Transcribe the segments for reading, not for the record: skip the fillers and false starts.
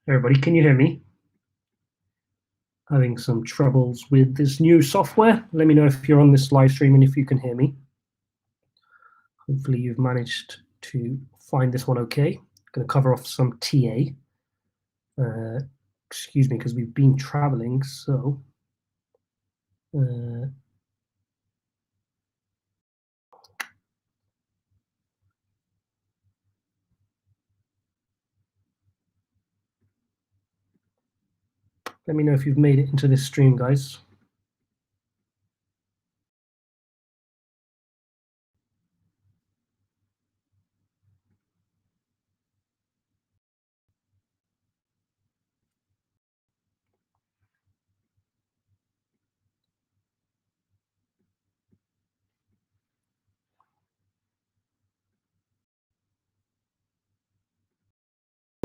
Everybody, can you hear me? Having some troubles with this new software. Let me know if you're on this live stream and if you can hear me. Hopefully you've managed to find this one okay. I'm going to cover off some TA. Excuse me, because we've been traveling, so let me know if you've made it into this stream, guys.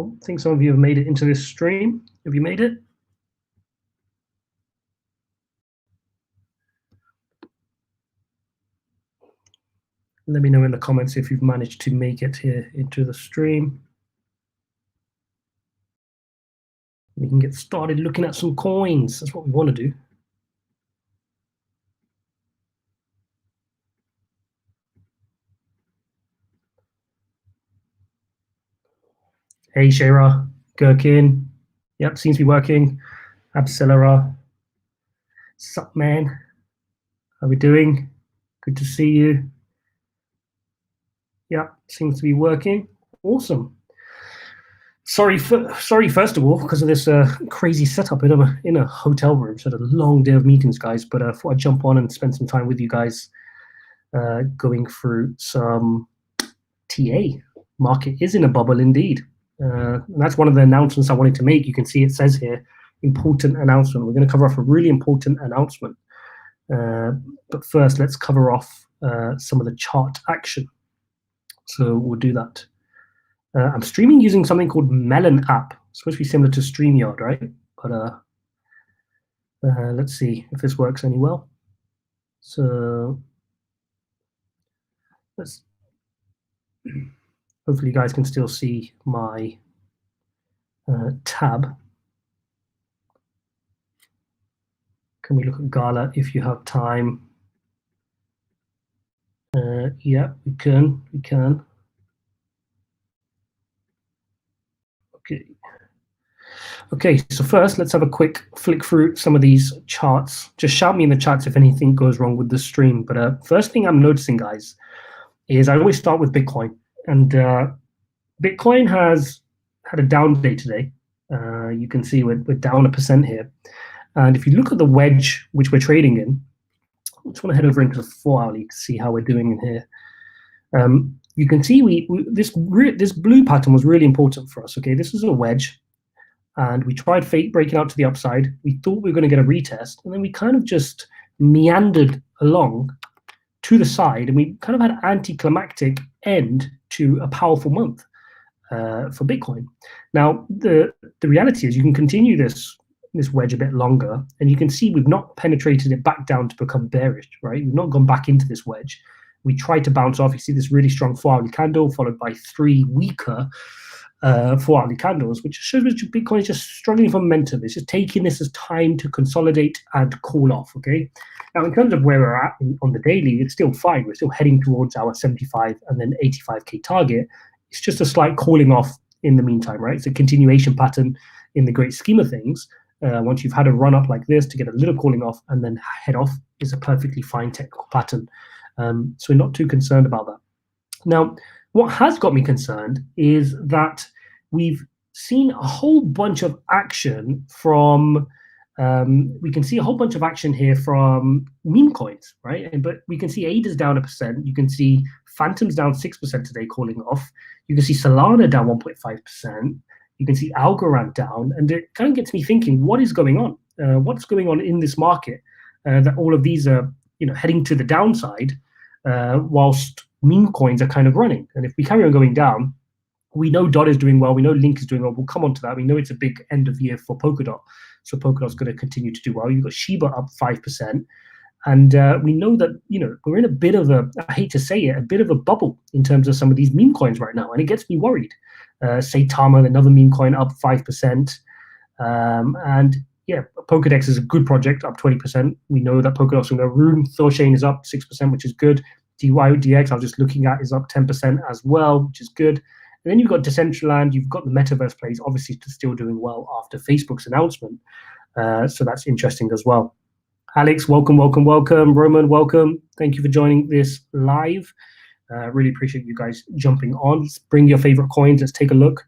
I think some of you have made it into this stream. Have you made it? Let me know in the comments if you've managed to make it here into the stream. We can get started looking at some coins. That's what we want to do. Hey, Shara, Gherkin. Yep, seems to be working. Abcelera. Sup, man? How we doing? Good to see you. Yeah, seems to be working. Awesome. Sorry, first of all, because of this crazy setup in a hotel room. So had a long day of meetings, guys. But I thought I'd jump on and spend some time with you guys, going through some TA. Market is in a bubble indeed. And that's one of the announcements I wanted to make. You can see it says here, important announcement. We're going to cover off a really important announcement. But first, let's cover off some of the chart action. So we'll do that. I'm streaming using something called Melon app. It's supposed to be similar to StreamYard, right? But let's see if this works any well. So let's. Hopefully you guys can still see my tab. Can we look at Gala if you have time? Yeah, we can. Okay, so first let's have a quick flick through some of these charts. Just shout me in the chats if anything goes wrong with the stream. But first thing I'm noticing, guys, is I always start with Bitcoin. And Bitcoin has had a down day today. You can see we're down 1% here. And if you look at the wedge which we're trading in, I just want to head over into the 4-hourly to see how we're doing in here. You can see this blue pattern was really important for us. Okay, this is a wedge, and we tried breaking out to the upside. We thought we were going to get a retest, and then we kind of just meandered along to the side, and we kind of had an anticlimactic end to a powerful month for Bitcoin. Now, the reality is you can continue this wedge a bit longer, and you can see we've not penetrated it back down to become bearish, right? We've not gone back into this wedge. We tried to bounce off. You see this really strong 4-hourly candle followed by 3 weaker 4-hourly candles, which shows that Bitcoin is just struggling for momentum. It's just taking this as time to consolidate and cool off, okay? Now, in terms of where we're at on the daily, it's still fine. We're still heading towards our 75 and then 85K target. It's just a slight cooling off in the meantime, right? It's a continuation pattern in the great scheme of things. Once you've had a run up like this to get a little cooling off and then head off is a perfectly fine technical pattern. So we're not too concerned about that. Now, what has got me concerned is that we've seen a whole bunch of action from, we can see a whole bunch of action here from meme coins, right? But we can see ADA's down 1%. You can see Phantom's down 6% today, calling off. You can see Solana down 1.5%. You can see Algorand down. And it kind of gets me thinking, what is going on? What's going on in this market that all of these are, heading to the downside whilst meme coins are kind of running? And if we carry on going down, we know DOT is doing well. We know Link is doing well. We'll come on to that. We know it's a big end of year for Polkadot. So Polkadot's going to continue to do well. You've got Shiba up 5%. And we know that, we're in a bit of I hate to say it, a bit of a bubble in terms of some of these meme coins right now. And it gets me worried. Saitama, another meme coin, up 5%. And yeah, Pokedex is a good project, up 20%. We know that Polkadot's going to Rune. Thorchain is up 6%, which is good. DYDX, I was just looking at, is up 10% as well, which is good. And then you've got Decentraland, you've got the metaverse plays, obviously still doing well after Facebook's announcement. So that's interesting as well. Alex, welcome, welcome, welcome. Roman, welcome. Thank you for joining this live. Really appreciate you guys jumping on. Let's bring your favorite coins. Let's take a look.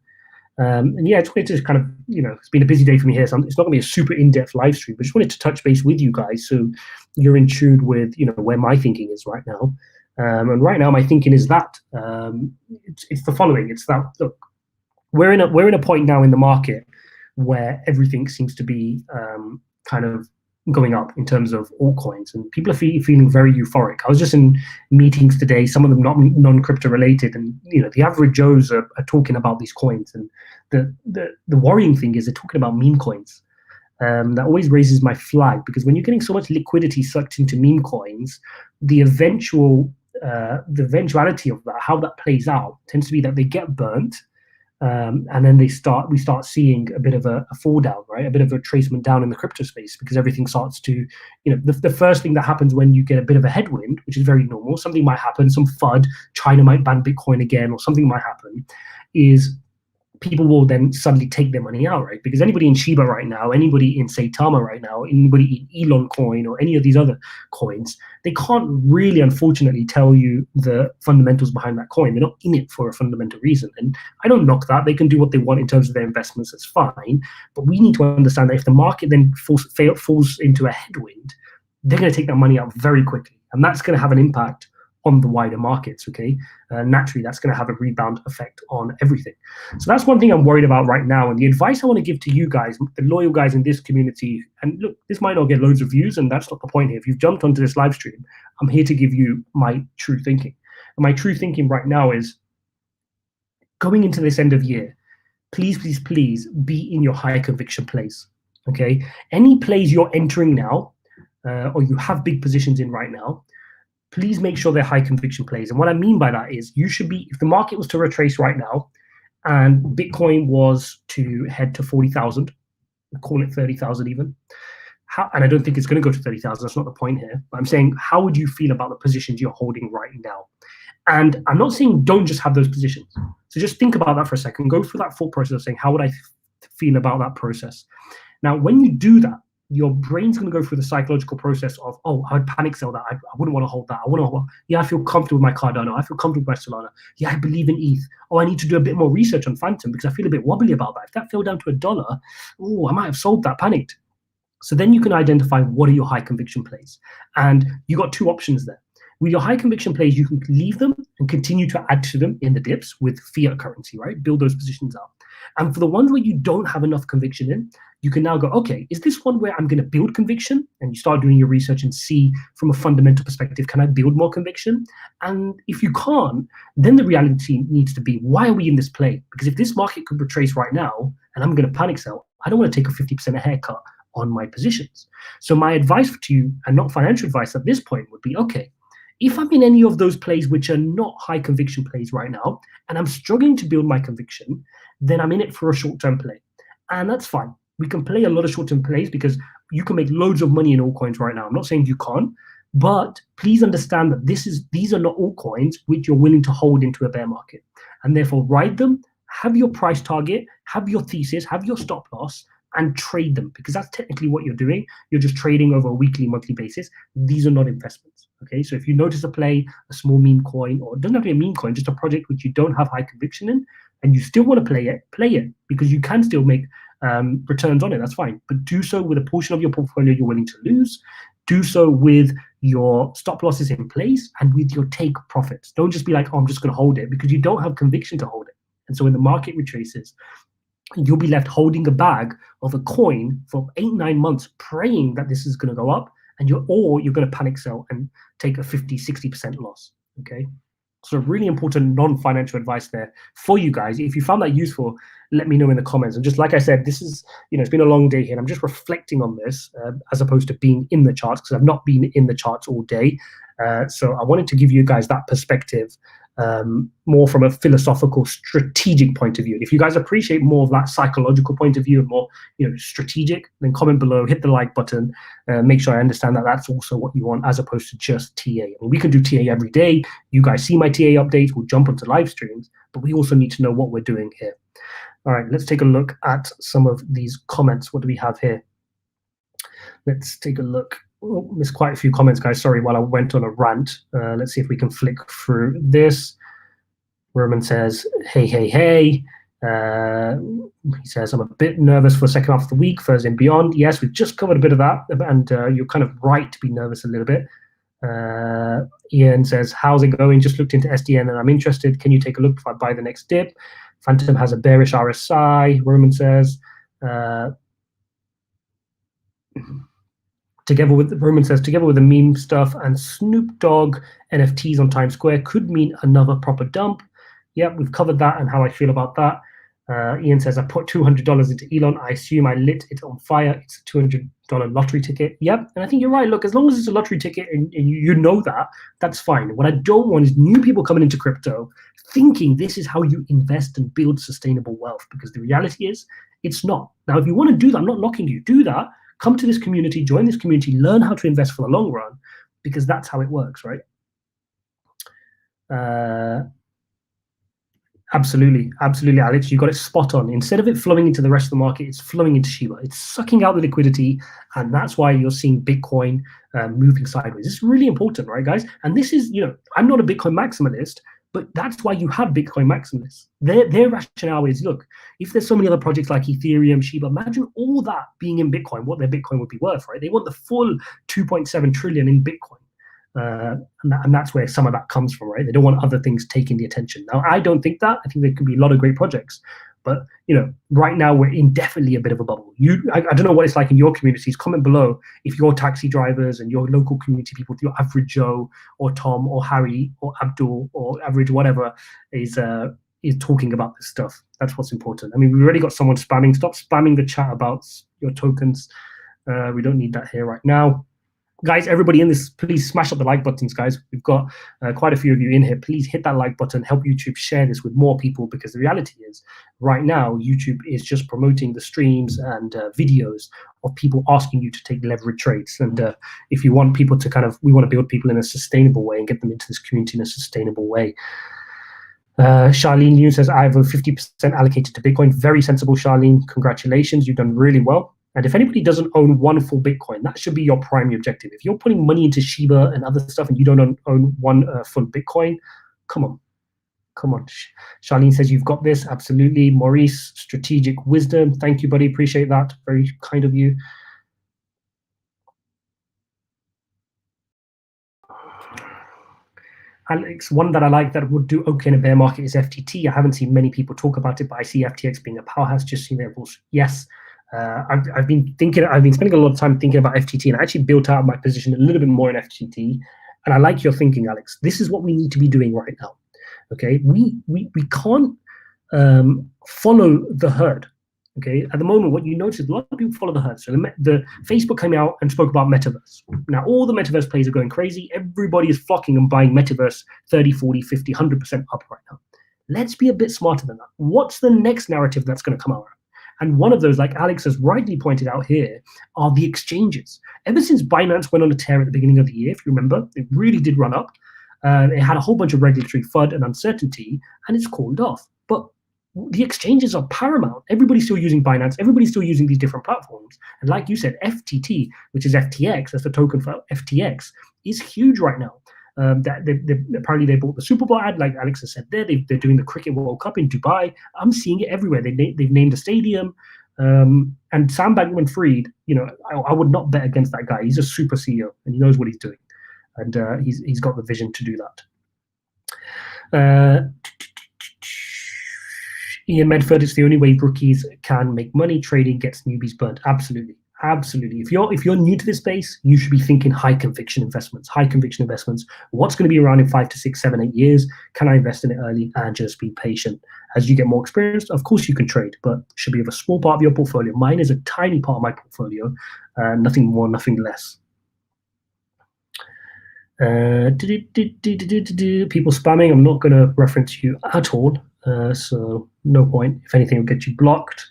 And yeah, I just wanted to kind of, it's been a busy day for me here, so it's not going to be a super in-depth live stream, but just wanted to touch base with you guys so you're in tune with, where my thinking is right now. And right now, my thinking is that it's the following. It's that, look, we're in a point now in the market where everything seems to be kind of going up in terms of altcoins, and people are feeling very euphoric. I was just in meetings today, some of them not non-crypto related, and the average Joes are talking about these coins, and the worrying thing is they're talking about meme coins. That always raises my flag, because when you're getting so much liquidity sucked into meme coins, the eventuality of that, how that plays out, tends to be that they get burnt. And then we start seeing a bit of a fall down, right? A bit of a tracement down in the crypto space, because everything starts to, the first thing that happens when you get a bit of a headwind, which is very normal, something might happen, some FUD, China might ban Bitcoin again, or something might happen, is people will then suddenly take their money out, right? Because anybody in Shiba right now, anybody in Saitama right now, anybody in Elon coin or any of these other coins, they can't really, unfortunately, tell you the fundamentals behind that coin. They're not in it for a fundamental reason. And I don't knock that. They can do what they want in terms of their investments. That's fine. But we need to understand that if the market then falls into a headwind, they're going to take that money out very quickly. And that's going to have an impact on the wider markets, okay? Naturally, that's going to have a rebound effect on everything. So that's one thing I'm worried about right now. And the advice I want to give to you guys, the loyal guys in this community, and look, this might not get loads of views, and that's not the point here. If you've jumped onto this live stream, I'm here to give you my true thinking. And my true thinking right now is, going into this end of year, please, please, please be in your high conviction plays, okay? Any plays you're entering now, or you have big positions in right now, please make sure they're high conviction plays. And what I mean by that is, you should be, if the market was to retrace right now and Bitcoin was to head to 40,000, call it 30,000 even, and I don't think it's going to go to 30,000, that's not the point here, but I'm saying, how would you feel about the positions you're holding right now? And I'm not saying don't just have those positions. So just think about that for a second, go through that thought process of saying, how would I feel about that process? Now, when you do that, your brain's going to go through the psychological process of, oh, I'd panic sell that. I wouldn't want to hold that. I feel comfortable with my Cardano. I feel comfortable with my Solana. Yeah, I believe in ETH. Oh, I need to do a bit more research on Phantom because I feel a bit wobbly about that. If that fell down to $1, oh, I might have sold that, panicked. So then you can identify what are your high conviction plays. And you got two options there. With your high conviction plays, you can leave them and continue to add to them in the dips with fiat currency, right? Build those positions out. And for the ones where you don't have enough conviction in, you can now go, okay, is this one where I'm going to build conviction? And you start doing your research and see from a fundamental perspective, can I build more conviction? And if you can't, then the reality needs to be, why are we in this play? Because if this market could retrace right now and I'm going to panic sell, I don't want to take a 50% haircut on my positions. So my advice to you, and not financial advice at this point, would be, okay, if I'm in any of those plays which are not high conviction plays right now, and I'm struggling to build my conviction, then I'm in it for a short-term play. And that's fine. We can play a lot of short-term plays because you can make loads of money in altcoins right now. I'm not saying you can't, but please understand that these are not altcoins which you're willing to hold into a bear market. And therefore, ride them, have your price target, have your thesis, have your stop loss, and trade them, because that's technically what you're doing. You're just trading over a weekly, monthly basis. These are not investments. Okay, so if you notice a play, a small meme coin, or it doesn't have to be a meme coin, just a project which you don't have high conviction in, and you still want to play it because you can still make returns on it, that's fine. But do so with a portion of your portfolio you're willing to lose. Do so with your stop losses in place and with your take profits. Don't just be like, oh, I'm just going to hold it, because you don't have conviction to hold it. And so when the market retraces, you'll be left holding a bag of a coin for 8-9 months, praying that this is going to go up, and you're going to panic sell and take a 50-60% loss. Okay. So really important non-financial advice there for you guys. If you found that useful, let me know in the comments. And just like I said, this is, it's been a long day here. And I'm just reflecting on this as opposed to being in the charts, because I've not been in the charts all day. So I wanted to give you guys that perspective more from a philosophical, strategic point of view. And if you guys appreciate more of that psychological point of view and more, strategic, then comment below, hit the like button, make sure I understand that that's also what you want, as opposed to just TA. I mean, we can do TA every day. You guys see my TA updates. We'll jump onto live streams, but we also need to know what we're doing here. All right, let's take a look at some of these comments. What do we have here? Let's take a look. Oh, missed quite a few comments, guys. Sorry, while I went on a rant. Let's see if we can flick through this. Roman says, hey, hey, hey. He says, I'm a bit nervous for the second half of the week, Thursday and beyond. Yes, we've just covered a bit of that, and you're kind of right to be nervous a little bit. Ian says, how's it going? Just looked into SDN and I'm interested. Can you take a look if I buy the next dip? Phantom has a bearish RSI, Roman says. Roman says, together with the meme stuff and Snoop Dogg NFTs on Times Square could mean another proper dump. Yep, we've covered that and how I feel about that. Ian says, I put $200 into Elon. I assume I lit it on fire. It's a $200 lottery ticket. Yep, and I think you're right. Look, as long as it's a lottery ticket and you know that, that's fine. What I don't want is new people coming into crypto thinking this is how you invest and build sustainable wealth, because the reality is it's not. Now, if you want to do that, I'm not knocking you. Do that. Come to this community, join this community, learn how to invest for the long run, because that's how it works, right? Absolutely, Alex. You got it spot on. Instead of it flowing into the rest of the market, it's flowing into Shiba. It's sucking out the liquidity, and that's why you're seeing Bitcoin moving sideways. It's really important, right, guys? And this is, I'm not a Bitcoin maximalist, but that's why you have Bitcoin maximalists. Their rationale is, look, if there's so many other projects like Ethereum, Shiba, imagine all that being in Bitcoin, what their Bitcoin would be worth, right? They want the full 2.7 trillion in Bitcoin. And that's where some of that comes from, right? They don't want other things taking the attention. Now, I don't think that. I think there could be a lot of great projects. But, right now we're in definitely a bit of a bubble. I don't know what it's like in your communities. Comment below if your taxi drivers and your local community people, your average Joe or Tom or Harry or Abdul or average whatever is talking about this stuff. That's what's important. I mean, we've already got someone spamming. Stop spamming the chat about your tokens. We don't need that here right now. Guys, everybody in this, please smash up the like buttons, guys. We've got quite a few of you in here. Please hit that like button. Help YouTube share this with more people, because the reality is right now, YouTube is just promoting the streams and videos of people asking you to take leverage trades. And if you want people to we want to build people in a sustainable way and get them into this community in a sustainable way. Charlene Liu says, I have a 50% allocated to Bitcoin. Very sensible, Charlene. Congratulations. You've done really well. And if anybody doesn't own one full Bitcoin, that should be your primary objective. If you're putting money into Shiba and other stuff and you don't own one full Bitcoin, come on. Charlene says, you've got this. Absolutely. Maurice, strategic wisdom. Thank you, buddy. Appreciate that. Very kind of you. Alex, one that I like that would do okay in a bear market is FTT. I haven't seen many people talk about it, but I see FTX being a powerhouse. Just seen their rules. Yes. I've been spending a lot of time thinking about FTT, and I actually built out my position a little bit more in FTT. And I like your thinking, Alex. This is what we need to be doing right now. Okay, we can't follow the herd. Okay, at the moment, what you notice is a lot of people follow the herd. So the Facebook came out and spoke about metaverse. Now all the metaverse players are going crazy. Everybody is flocking and buying metaverse 30, 40, 50, 100% up right now. Let's be a bit smarter than that. What's the next narrative that's going to come out? And one of those, like Alex has rightly pointed out here, are the exchanges. Ever since Binance went on a tear at the beginning of the year, if you remember, it really did run up. It had a whole bunch of regulatory FUD and uncertainty, and it's cooled off. But the exchanges are paramount. Everybody's still using Binance. Everybody's still using these different platforms. And like you said, FTT, which is FTX, that's the token for FTX, is huge right now. Apparently they bought the Super Bowl ad, like Alex has said there. They're doing the Cricket World Cup in Dubai. I'm seeing it everywhere. They've named a stadium. And Sam Bankman-Fried, I would not bet against that guy. He's a super CEO and he knows what he's doing. And he's got the vision to do that. Ian Medford, it's the only way rookies can make money. Trading gets newbies burnt. Absolutely. Absolutely. If you're new to this space, you should be thinking high conviction investments. High conviction investments. What's going to be around in 5 to 6, 7, 8 years? Can I invest in it early and just be patient? As you get more experience, of course you can trade, but it should be of a small part of your portfolio. Mine is a tiny part of my portfolio, nothing more, nothing less. People spamming. I'm not going to reference you at all, so no point. If anything, it'll get you blocked.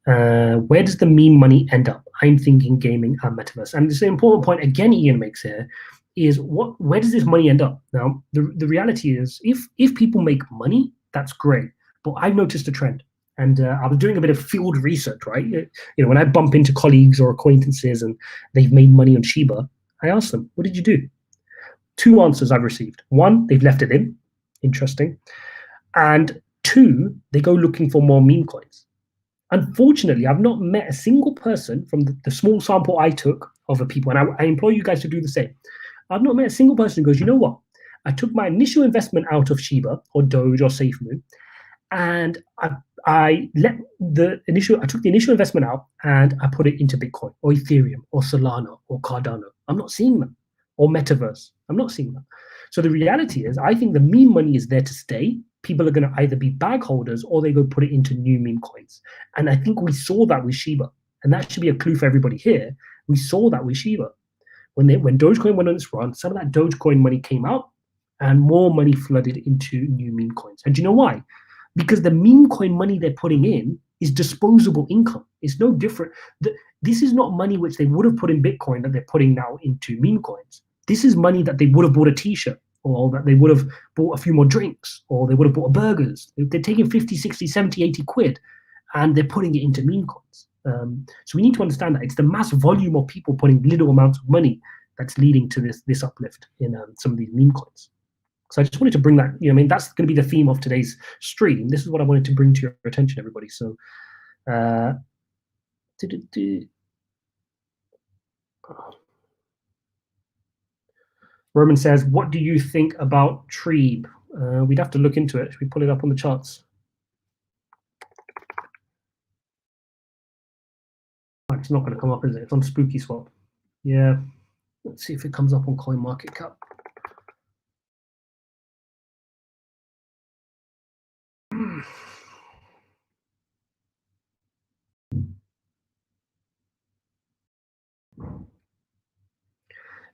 Where does the meme money end up? I'm thinking gaming and metaverse. And this is an important point again Ian makes here, is where does this money end up? Now, the reality is if people make money, that's great. But I've noticed a trend. And I was doing a bit of field research, right? When I bump into colleagues or acquaintances and they've made money on Shiba, I ask them, what did you do? 2 answers I've received. 1, they've left it in. Interesting. And 2, they go looking for more meme coins. Unfortunately, I've not met a single person from the small sample I took of the people, and I implore you guys to do the same. I've not met a single person who goes, you know what? I took my initial investment out of Shiba or Doge or SafeMoon, and I took the initial investment out and I put it into Bitcoin or Ethereum or Solana or Cardano. I'm not seeing them. Or metaverse. I'm not seeing that. So the reality is, I think the meme money is there to stay. People are going to either be bag holders or they go put it into new meme coins. And I think we saw that with Shiba. And that should be a clue for everybody here. We saw that with Shiba. When Dogecoin went on its run, some of that Dogecoin money came out and more money flooded into new meme coins. And do you know why? Because the meme coin money they're putting in is disposable income. It's no different. This is not money which they would have put in Bitcoin that they're putting now into meme coins. This is money that they would have bought a t-shirt, or that they would have bought a few more drinks, or they would have bought burgers. They're taking 50, 60, 70, 80 quid and they're putting it into meme coins. So we need to understand that it's the mass volume of people putting little amounts of money that's leading to this uplift in some of these meme coins. So I just wanted to bring that, that's going to be the theme of today's stream. This is what I wanted to bring to your attention, everybody. So Roman says, what do you think about Treeb? We'd have to look into it. Should we pull it up on the charts? It's not going to come up, is it? It's on Spooky Swap. Yeah. Let's see if it comes up on CoinMarketCap.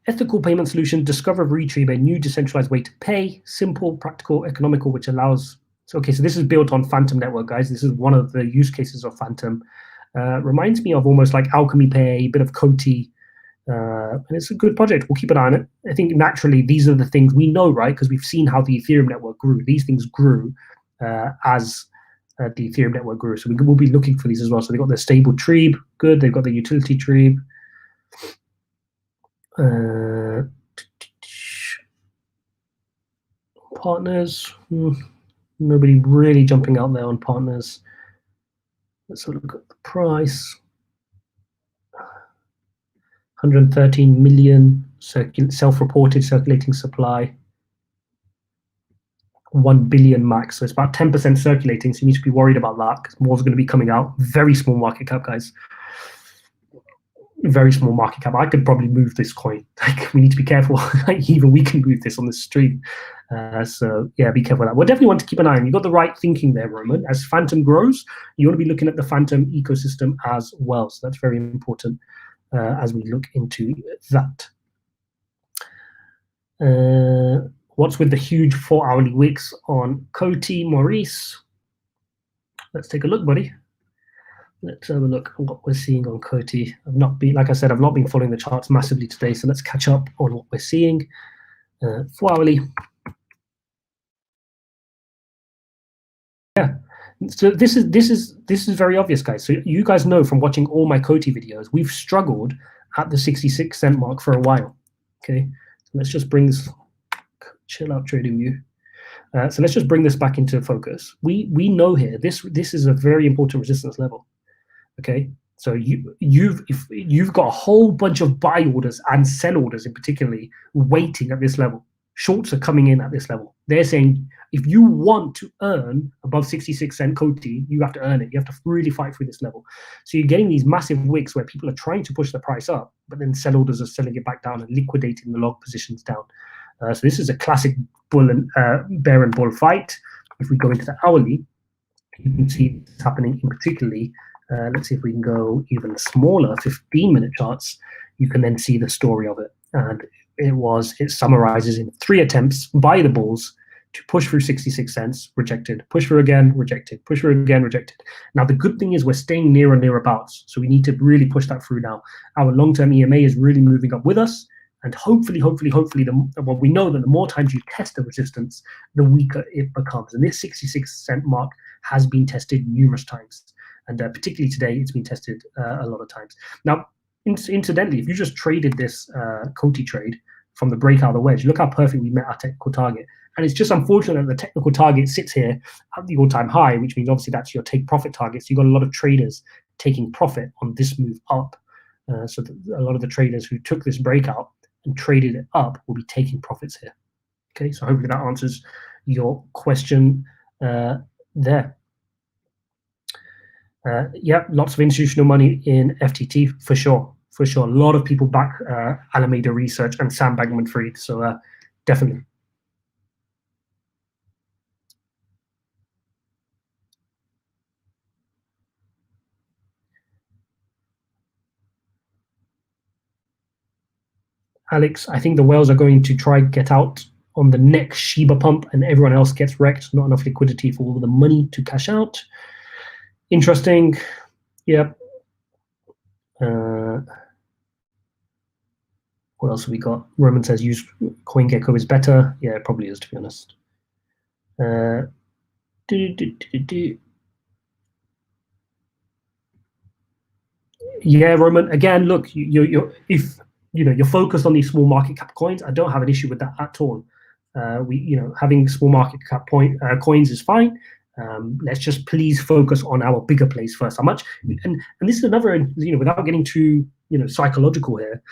Ethical payment solution, discover Retrieve, a new decentralized way to pay, simple, practical, economical, which allows. So this is built on Phantom Network, guys. This is one of the use cases of Phantom. Reminds me of almost like Alchemy Pay, a bit of COTI, and it's a good project. We'll keep an eye on it. I think naturally these are the things we know, right? Because we've seen how the Ethereum network grew. These things grew as the Ethereum network grew. So we'll be looking for these as well. So they've got their stable Treeb, good. They've got the utility Treeb. Partners, nobody really jumping out there on partners. Let's have a look at the price. 113 million self-reported circulating supply. 1 billion max, so it's about 10% circulating, so you need to be worried about that because more is going to be coming out. Very small market cap, guys. Very small market cap. I could probably move this coin. Like, we need to be careful. Even we can move this on the stream. So yeah, be careful of that. We'll definitely want to keep an eye on. You've got the right thinking there, Roman. As Phantom grows, you want to be looking at the Phantom ecosystem as well. So that's very important as we look into that. What's with the huge 4-hourly wicks on COTI, Maurice? Let's take a look, buddy. Let's have a look at what we're seeing on COTI. Like I said, I've not been following the charts massively today, so let's catch up on what we're seeing. 4-hourly. Yeah. So this is very obvious, guys. So you guys know from watching all my COTI videos, we've struggled at the 66 cent mark for a while. Okay, so let's just bring this. Chill out, trading view. So let's just bring this back into focus. We know here this is a very important resistance level. Okay, so you've got a whole bunch of buy orders and sell orders in particularly waiting at this level. shorts are coming in at this level. They're saying if you want to earn above 66 cent COTI, you have to earn it. You have to really fight through this level. So you're getting these massive wicks where people are trying to push the price up, but then sell orders are selling it back down and liquidating the log positions down. So this is a classic bull and bear and bull fight. If we go into the hourly, you can see it's happening in particularly. Let's see if we can go even smaller, 15-minute charts. You can then see the story of it. And it summarizes in 3 attempts by the bulls to push through 66 cents, rejected, push through again, rejected, push through again, rejected. Now, the good thing is we're staying near and nearabouts. So we need to really push that through now. Our long-term EMA is really moving up with us. And hopefully, well, we know that the more times you test the resistance, the weaker it becomes. And this 66 cent mark has been tested numerous times. And particularly today, it's been tested a lot of times. Now, incidentally, if you just traded this COTI trade from the breakout of the wedge, look how perfect we met our technical target. And it's just unfortunate that the technical target sits here at the all-time high, which means obviously that's your take profit target. So you've got a lot of traders taking profit on this move up. So a lot of the traders who took this breakout and traded it up will be taking profits here. Okay, so hopefully that answers your question there. Yeah, lots of institutional money in FTT for sure. For sure, a lot of people back Alameda Research and Sam Bankman-Fried. So definitely. Alex, I think the whales are going to try get out on the next Shiba pump and everyone else gets wrecked. Not enough liquidity for all the money to cash out. Interesting. Yep. What else have we got? Roman says use CoinGecko is better. Yeah, it probably is, to be honest. Yeah, Roman. Again, look, if you're focused on these small market cap coins, I don't have an issue with that at all. Having small market cap coins is fine. Let's just please focus on our bigger plays first. How much? And this is another, without getting too psychological here,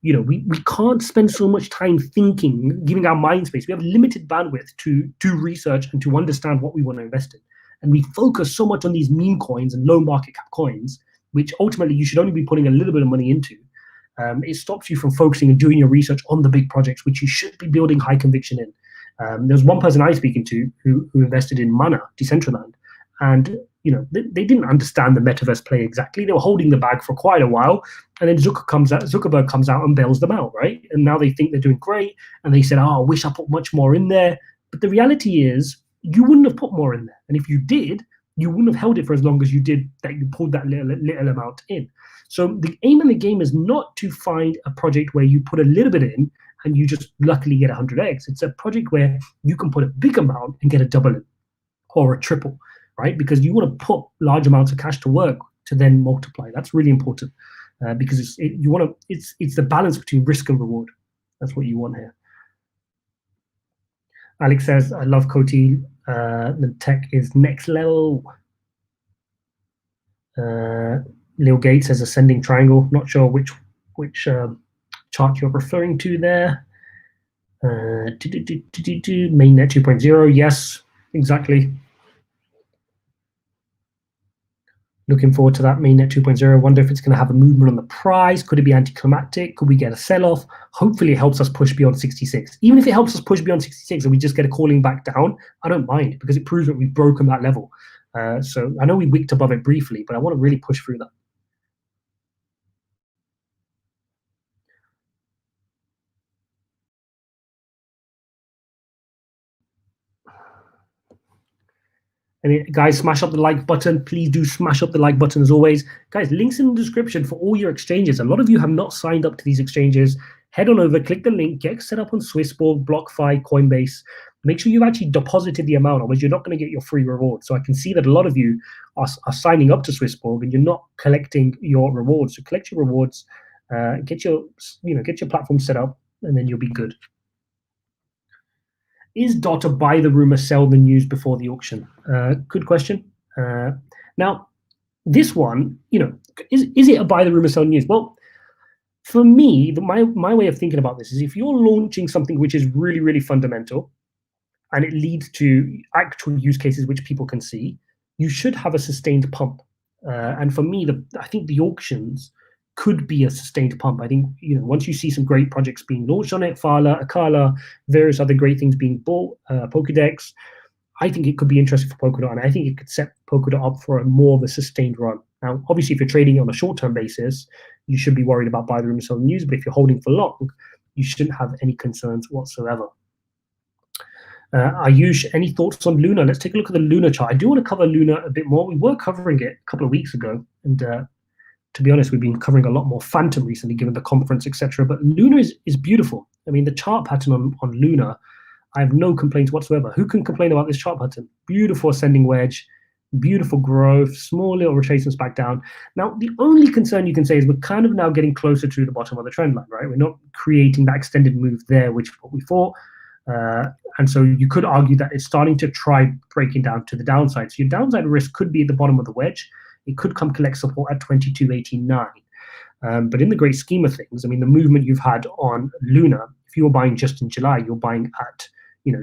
we can't spend so much time thinking, giving our mind space. We have limited bandwidth to do research and to understand what we want to invest in. And we focus so much on these meme coins and low market cap coins, which ultimately you should only be putting a little bit of money into. It stops you from focusing and doing your research on the big projects, which you should be building high conviction in. There's one person I was speaking to who invested in Mana, Decentraland, and they didn't understand the metaverse play exactly. They were holding the bag for quite a while, and then Zuckerberg comes out and bails them out, right? And now they think they're doing great, and they said, "Oh, I wish I put much more in there." But the reality is, you wouldn't have put more in there, and if you did, you wouldn't have held it for as long as you did. That you pulled that little amount in. So the aim in the game is not to find a project where you put a little bit in and you just luckily get 100x. It's a project where you can put a big amount and get a double or a triple, right? Because you want to put large amounts of cash to work to then multiply. That's really important because it's the balance between risk and reward. That's what you want here. Alex says, I love COTI. The tech is next level. Lil Gates says ascending triangle. Not sure which chart you're referring to there. Mainnet 2.0. Yes, exactly. Looking forward to that mainnet 2.0. Wonder if it's going to have a movement on the price. Could it be anticlimactic? Could we get a sell-off? Hopefully it helps us push beyond 66. Even if it helps us push beyond 66 and we just get a calling back down, I don't mind because it proves that we've broken that level. So I know we wicked above it briefly, but I want to really push through that. And guys, smash up the like button. Please do smash up the like button as always. Guys, links in the description for all your exchanges. A lot of you have not signed up to these exchanges. Head on over, click the link, get set up on Swissborg, BlockFi, Coinbase. Make sure you've actually deposited the amount, otherwise you're not going to get your free reward. So I can see that a lot of you are signing up to Swissborg and you're not collecting your rewards. So collect your rewards, get your platform set up, and then you'll be good. Is DOT a buy the rumor, sell the news before the auction? Good question. Now, this one, is it a buy the rumor, sell the news? Well, For me, my way of thinking about this is if you're launching something which is really, really fundamental and it leads to actual use cases which people can see, you should have a sustained pump. And for me, I think the auctions could be a sustained pump. I think once you see some great projects being launched on it, Fala, Akala, various other great things being bought, Pokédex, I think it could be interesting for Polkadot, and I think it could set Polkadot up for a more of a sustained run. Now, obviously, if you're trading on a short-term basis, you should be worried about buy the rumor, sell the news. But if you're holding for long, you shouldn't have any concerns whatsoever. Ayush, any thoughts on Luna? Let's take a look at the Luna chart. I do want to cover Luna a bit more. We were covering it a couple of weeks ago, and to be honest, we've been covering a lot more Phantom recently, given the conference, etc. But Luna is beautiful. I mean, the chart pattern on Luna, I have no complaints whatsoever. Who can complain about this chart pattern? Beautiful ascending wedge, beautiful growth, small little retracements back down. Now, the only concern you can say is we're kind of now getting closer to the bottom of the trend line, right? We're not creating that extended move there, which is what we thought. And so you could argue that it's starting to try breaking down to the downside. So your downside risk could be at the bottom of the wedge. It could come collect support at 22.89. But in the great scheme of things, I mean, the movement you've had on Luna, if you were buying just in July, you're buying at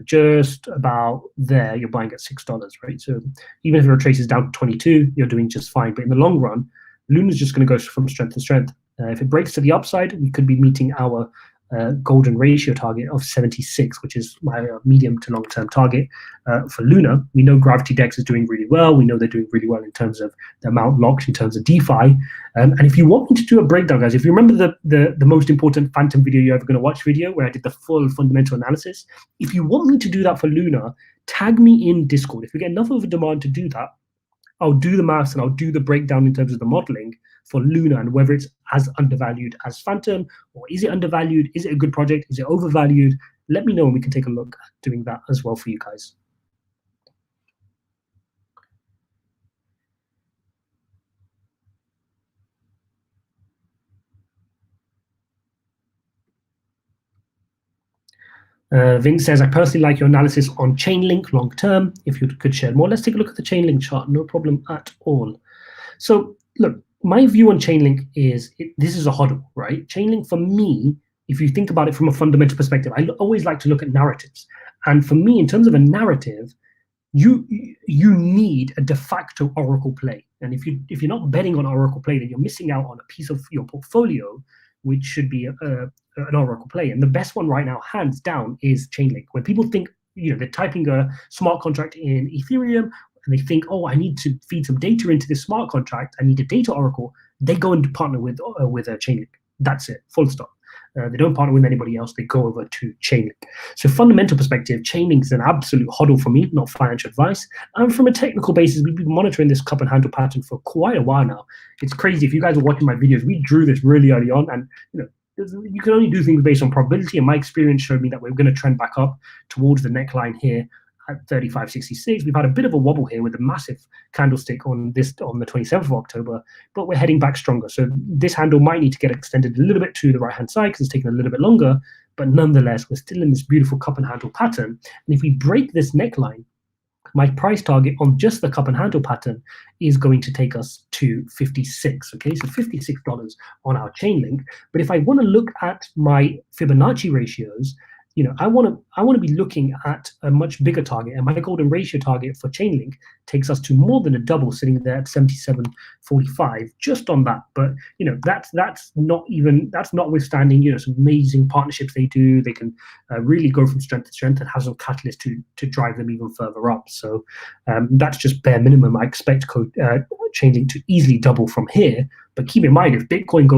just about there, you're buying at $6, right? So even if it retraces down to 22, you're doing just fine. But in the long run, Luna's just going to go from strength to strength. If it breaks to the upside, we could be meeting our golden ratio target of 76, which is my medium to long-term target for Luna. We know Gravity Dex is doing really well. We know they're doing really well in terms of the amount locked, in terms of DeFi. And if you want me to do a breakdown, guys, if you remember the most important Phantom video you're ever going to watch video, where I did the full fundamental analysis, if you want me to do that for Luna, tag me in Discord. If we get enough of a demand to do that, I'll do the maths and I'll do the breakdown in terms of the modeling for Luna and whether it's as undervalued as Phantom, or is it undervalued? Is it a good project? Is it overvalued? Let me know and we can take a look at doing that as well for you guys. Vince says, I personally like your analysis on Chainlink long term. If you could share more. Let's take a look at the Chainlink chart. No problem at all. So look, my view on Chainlink is this is a hodl, right? Chainlink, for me, if you think about it from a fundamental perspective, I always like to look at narratives. And for me, in terms of a narrative, you need a de facto Oracle play. And if you're not betting on Oracle play, then you're missing out on a piece of your portfolio, which should be an Oracle play. And the best one right now, hands down, is Chainlink. When people think, they're typing a smart contract in Ethereum, and they think, oh, I need to feed some data into this smart contract, I need a data oracle, they go and partner with a Chainlink. That's it, full stop. They don't partner with anybody else, they go over to Chainlink. So fundamental perspective, Chainlink is an absolute hodl for me, not financial advice. And from a technical basis, we've been monitoring this cup and handle pattern for quite a while now. It's crazy. If you guys are watching my videos, we drew this really early on, and you can only do things based on probability, and my experience showed me that we're going to trend back up towards the neckline here at 35.66. We've had a bit of a wobble here with a massive candlestick on the 27th of October, but we're heading back stronger. So this handle might need to get extended a little bit to the right-hand side because it's taking a little bit longer, but nonetheless, we're still in this beautiful cup and handle pattern. And if we break this neckline, my price target on just the cup and handle pattern is going to take us to 56, okay? So $56 on our Chainlink. But if I want to look at my Fibonacci ratios, I want to be looking at a much bigger target, and my golden ratio target for Chainlink takes us to more than a double, sitting there at 77.45 just on that. But that's notwithstanding some amazing partnerships they do. They can really go from strength to strength and have some catalyst to drive them even further up. So that's just bare minimum. I expect Chainlink to easily double from here. But keep in mind, if Bitcoin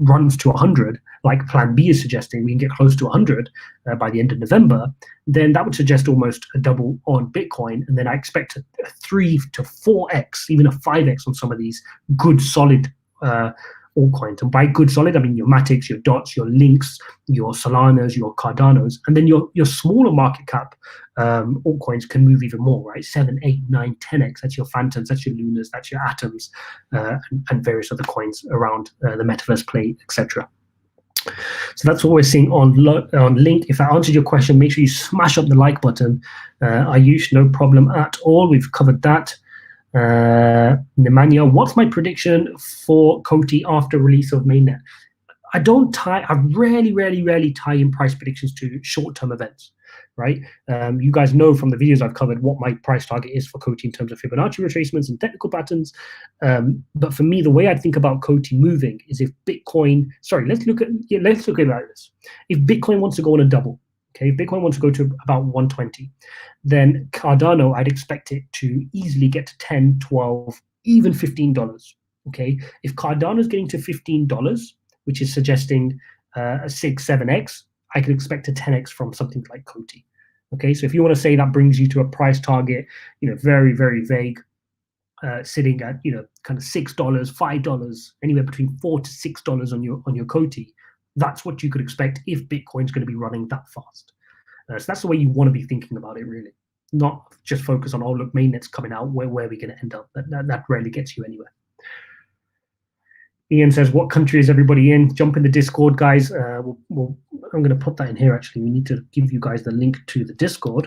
runs to 100, like Plan B is suggesting, we can get close to 100 by the end of November, then that would suggest almost a double on Bitcoin. And then I expect a 3 to 4x, even a 5x on some of these good, solid altcoins. And by good, solid, I mean your MATICs, your DOTs, your Links, your Solanas, your Cardanos. And then your smaller market cap altcoins can move even more, right? 7, 8, 9, 10x. That's your Phantoms, that's your Lunas, that's your Atoms, and various other coins around the metaverse play, etc. So that's what we're seeing on Link. If that answered your question, make sure you smash up the like button. Ayush, no problem at all. We've covered that. Nemanja, what's my prediction for COTI after release of mainnet? I rarely tie in price predictions to short-term events, right? You guys know from the videos I've covered what my price target is for COTI in terms of Fibonacci retracements and technical patterns. But for me, the way I think about COTI moving is if Bitcoin, let's look at it like this. If Bitcoin wants to go on a double, okay, if Bitcoin wants to go to about 120, then Cardano, I'd expect it to easily get to 10, 12, even $15, okay? If Cardano is getting to $15, which is suggesting a 6, 7x, I can expect a 10x from something like COTI. Okay, so if you want to say that brings you to a price target, very, very vague, sitting at kind of $6, $5, anywhere between $4 to $6 on your COTI, that's what you could expect if Bitcoin's going to be running that fast. So that's the way you want to be thinking about it, really. Not just focus on, oh look, mainnet's coming out, where are we going to end up? That rarely gets you anywhere. Ian says, what country is everybody in? Jump in the Discord, guys. I'm going to put that in here, actually. We need to give you guys the link to the Discord.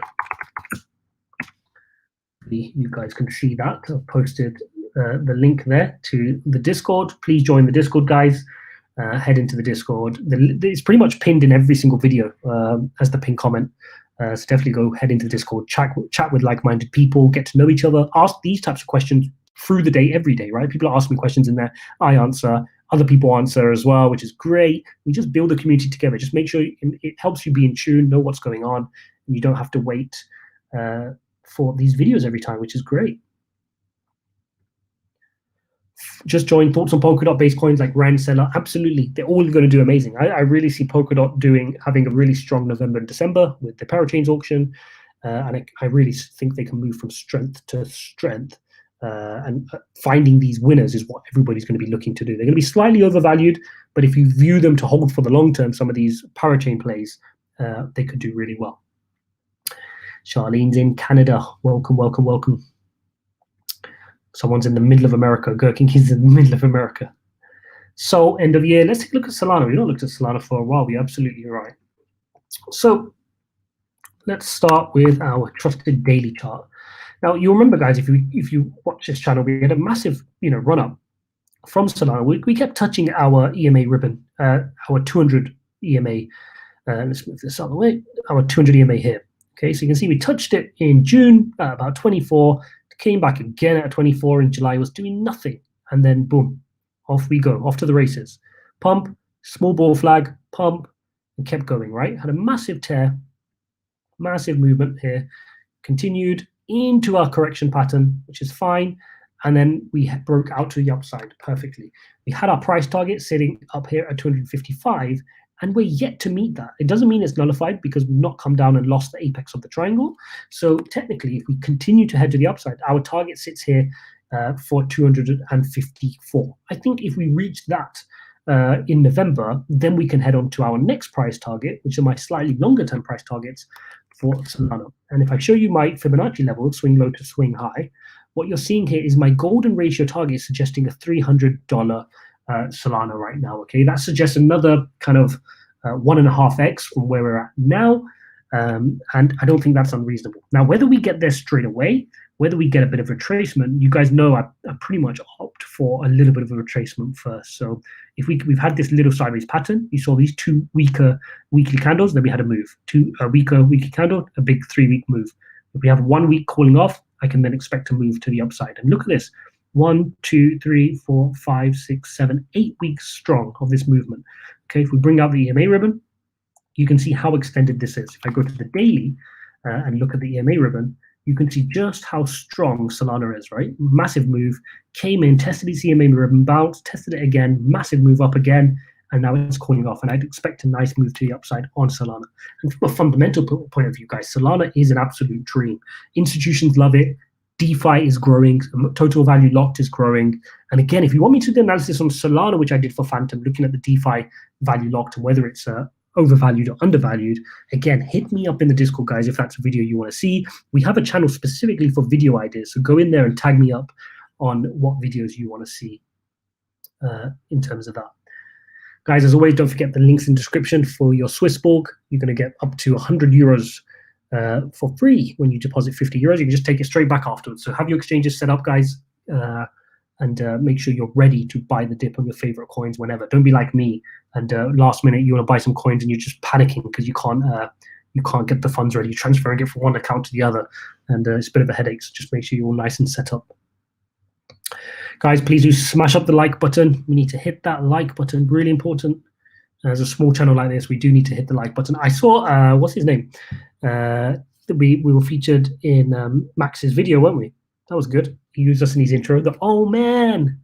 You guys can see that. I've posted the link there to the Discord. Please join the Discord, guys. Head into the Discord. It's pretty much pinned in every single video as the pinned comment. So definitely go head into the Discord, chat with like-minded people, get to know each other, ask these types of questions through the day, every day, right? People are asking questions in there. I answer, other people answer as well, which is great. We just build a community together. Just make sure it helps you be in tune, know what's going on, and you don't have to wait for these videos every time, which is great. Just join. Thoughts on Polkadot based coins like Rand, Seller? Absolutely, they're all going to do amazing. I really see Polkadot having a really strong November and December with the Parachains auction, and I really think they can move from strength to strength. And finding these winners is what everybody's going to be looking to do. They're going to be slightly overvalued, but if you view them to hold for the long term, some of these parachain plays, they could do really well. Charlene's in Canada. Welcome, welcome, welcome. Someone's in the middle of America. Gherkin is in the middle of America. So end of year, let's take a look at Solana. We've not looked at Solana for a while. We're absolutely right. So let's start with our trusted daily chart. Now, you remember, guys, if you watch this channel, we had a massive, run up from Solana. We kept touching our EMA ribbon, our 200 EMA. Let's move this out of the way. Our 200 EMA here. Okay, so you can see we touched it in June at about 24, came back again at 24 in July, was doing nothing, and then boom, off we go, off to the races. Pump, small ball flag, pump, and kept going. Right, had a massive tear, massive movement here, continued into our correction pattern, which is fine, and then we broke out to the upside perfectly. We had our price target sitting up here at 255, and we're yet to meet that. It doesn't mean it's nullified because we've not come down and lost the apex of the triangle. So technically, if we continue to head to the upside, our target sits here for 254. I think if we reach that in November, then we can head on to our next price target, which are my slightly longer term price targets for Solana. And if I show you my Fibonacci level, swing low to swing high, what you're seeing here is my golden ratio target suggesting a $300 Solana right now. Okay, that suggests another kind of 1.5x from where we're at now, and I don't think that's unreasonable. Now, whether we get there straight away, whether we get a bit of retracement, you guys know I pretty much opt for a little bit of a retracement first. So if we've had this little sideways pattern, you saw these two weaker weekly candles, then we had a move. A weaker weekly candle, a big 3-week move. If we have 1 week cooling off, I can then expect to move to the upside. And look at this. 1, 2, 3, 4, 5, 6, 7, 8 weeks strong of this movement. Okay, if we bring out the EMA ribbon, you can see how extended this is. If I go to the daily and look at the EMA ribbon, you can see just how strong Solana is, right? Massive move, came in, tested its EMA ribbon, bounced, tested it again, massive move up again, and now it's cooling off. And I'd expect a nice move to the upside on Solana. And from a fundamental point of view, guys, Solana is an absolute dream. Institutions love it. DeFi is growing, total value locked is growing. And again, if you want me to do analysis on Solana, which I did for Phantom, looking at the DeFi value locked and whether it's overvalued or undervalued, again, hit me up in the Discord, guys, if that's a video you want to see. We have a channel specifically for video ideas, so go in there and tag me up on what videos you want to see in terms of that. Guys, as always, don't forget the links in the description for your Swissborg. You're going to get up to 100 euros for free when you deposit 50 euros. You can just take it straight back afterwards. So have your exchanges set up, guys. and make sure you're ready to buy the dip on your favorite coins whenever. Don't be like me and last minute you want to buy some coins and you're just panicking because you can't get the funds ready. You're transferring it from one account to the other, and it's a bit of a headache. So just make sure you're all nice and set up. Guys, please do smash up the like button. We need to hit that like button, really important. As a small channel like this, we do need to hit the like button. I saw, what's his name? We were featured in Max's video, weren't we? That was good. He used us in his intro. Oh man!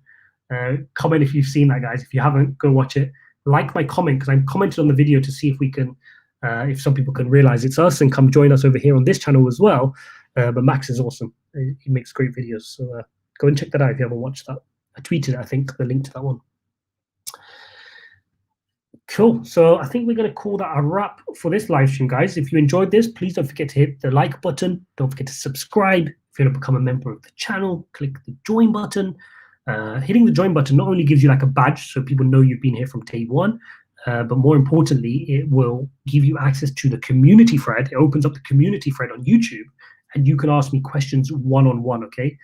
Comment if you've seen that, guys. If you haven't, go watch it. Like my comment, because I'm commented on the video to see if we can, if some people can realize it's us and come join us over here on this channel as well. But Max is awesome. He makes great videos. So go and check that out if you haven't watched that. I tweeted, I think, the link to that one. Cool. So I think we're going to call that a wrap for this live stream, guys. If you enjoyed this, please don't forget to hit the like button. Don't forget to subscribe. If you want to become a member of the channel, click the join button. Hitting the join button not only gives you like a badge so people know you've been here from day one, but more importantly, it will give you access to the community thread. It opens up the community thread on YouTube, and you can ask me questions one-on-one, okay?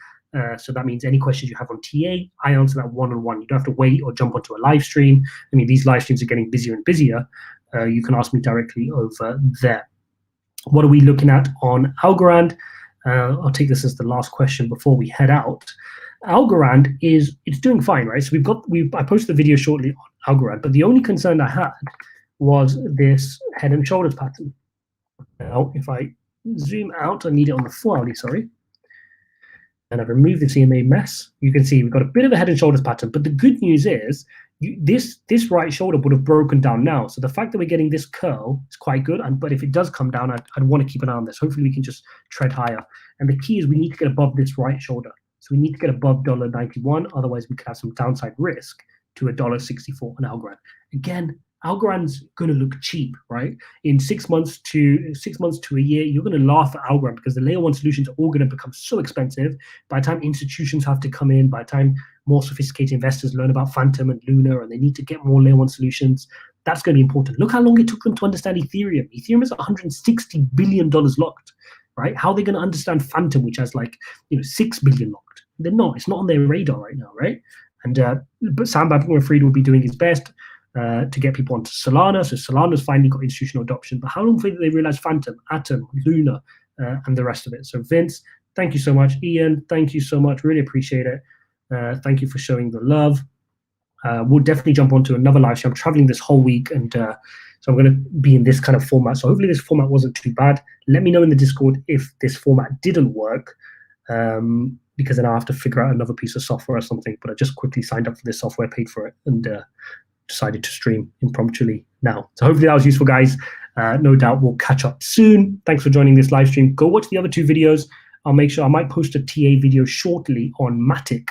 So that means any questions you have on TA, I answer that one-on-one. You don't have to wait or jump onto a live stream. I mean, these live streams are getting busier and busier. You can ask me directly over there. What are we looking at on Algorand? I'll take this as the last question before we head out. Algorand it's doing fine, right? So I posted the video shortly on Algorand, but the only concern I had was this head and shoulders pattern. Now, if I zoom out, I need it on the floor, sorry. And I've removed the CMA mess. You can see we've got a bit of a head and shoulders pattern, but the good news is this right shoulder would have broken down now. So the fact that we're getting this curl is quite good. But if it does come down, I'd want to keep an eye on this. Hopefully we can just tread higher. And the key is we need to get above this right shoulder. So we need to get above $1.91. Otherwise we could have some downside risk to $1.64 on Algorand. Again, Algorand's going to look cheap, right? In 6 months to a year, you're going to laugh at Algorand because the layer one solutions are all going to become so expensive. By the time institutions have to come in, by the time more sophisticated investors learn about Phantom and Luna, and they need to get more layer one solutions, that's going to be important. Look how long it took them to understand Ethereum. Ethereum is $160 billion locked, right? How are they going to understand Phantom, which has like, $6 billion locked? They're not. It's not on their radar right now, right? And but Sam Bankman-Fried will be doing his best to get people onto Solana. So Solana's finally got institutional adoption. But how long before they realize Phantom, Atom, Luna, and the rest of it? So Vince, thank you so much. Ian, thank you so much. Really appreciate it. Thank you for showing the love. We'll definitely jump onto another live stream. I'm traveling this whole week, and so I'm going to be in this kind of format. So hopefully this format wasn't too bad. Let me know in the Discord if this format didn't work, because then I'll have to figure out another piece of software or something. But I just quickly signed up for this software, paid for it, and decided to stream impromptu now. So hopefully that was useful, guys. No doubt we'll catch up soon. Thanks for joining this live stream. Go watch the other 2 videos. I'll make sure I might post a TA video shortly on MATIC,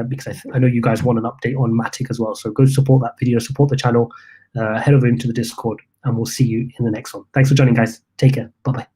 because I know you guys want an update on MATIC as well. So go support that video, support the channel, head over into the Discord, and we'll see you in the next one. Thanks for joining, guys. Take care. Bye-bye.